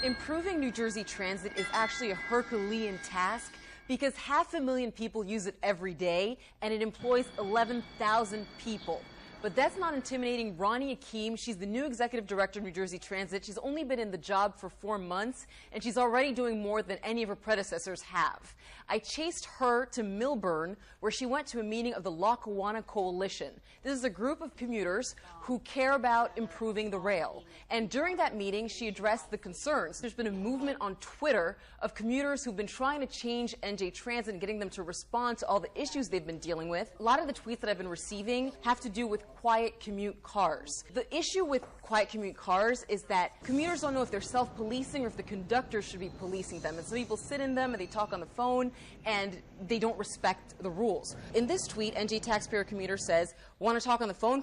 Improving New Jersey transit is actually a Herculean task because 500,000 people use it every day and it employs 11,000 people. But that's not intimidating Ronnie Hakim. She's the new executive director of New Jersey Transit. She's only been in the job for 4 months, and she's already doing more than any of her predecessors have. I chased her to Millburn, where she went to a meeting of the Lackawanna Coalition. This is a group of commuters who care about improving the rail. And during that meeting, she addressed the concerns. There's been a movement on Twitter of commuters who've been trying to change NJ Transit and getting them to respond to all the issues they've been dealing with. A lot of the tweets that I've been receiving have to do with quiet commute cars. The issue with quiet commute cars is that commuters don't know if they're self-policing or if the conductor should be policing them. And some people sit in them and they talk on the phone and they don't respect the rules. In this tweet, NJ Taxpayer Commuter says, "Want to talk on the phone? ?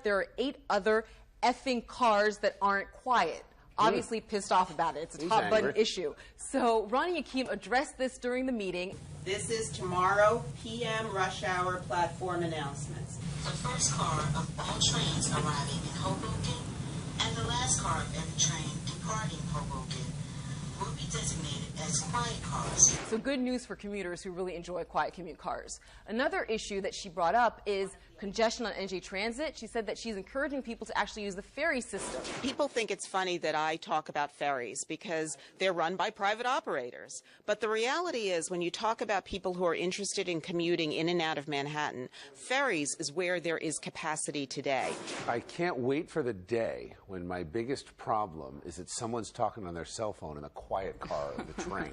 There are 8 other effing cars that aren't quiet." Obviously pissed off about it. It's a top button issue. So Ronnie Hakim addressed this during the meeting. This is tomorrow PM rush hour platform announcements. The first car of all trains arriving in Hoboken and the last car of every train departing Hoboken will be designated as quiet cars. So good news for commuters who really enjoy quiet commute cars. Another issue that she brought up is congestion on NJ Transit. She said that she's encouraging people to actually use the ferry system. People think it's funny that I talk about ferries because they're run by private operators. But the reality is when you talk about people who are interested in commuting in and out of Manhattan, ferries is where there is capacity today. I can't wait for the day when my biggest problem is that someone's talking on their cell phone in a quiet car of the train.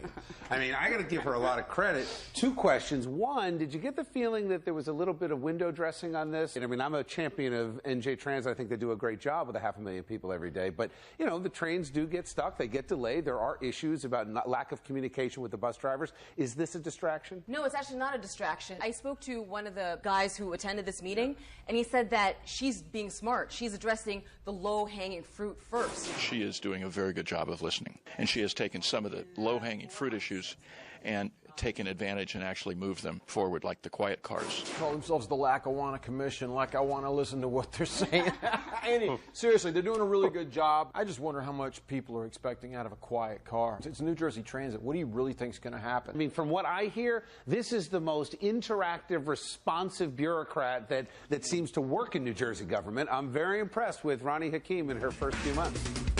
I mean, I got to give her a lot of credit. 2 questions. One, did you get the feeling that there was a little bit of window dressing on this? I mean, I'm a champion of NJ Transit. I think they do a great job with 500,000 people every day. But, you know, the trains do get stuck. They get delayed. There are issues about lack of communication with the bus drivers. Is this a distraction? No, it's actually not a distraction. I spoke to one of the guys who attended this meeting, and he said that she's being smart. She's addressing the low-hanging fruit first. She is doing a very good job of listening, and she has taken some of the low-hanging fruit issues and taken advantage and actually moved them forward, like the quiet cars. Call themselves the Lackawanna Commission, like I want to listen to what they're saying. Seriously, they're doing a really good job. I just wonder how much people are expecting out of a quiet car. It's New Jersey Transit. What do you really think is going to happen? I mean, from what I hear, this is the most interactive, responsive bureaucrat that seems to work in New Jersey government. I'm very impressed with Ronnie Hakim in her first few months.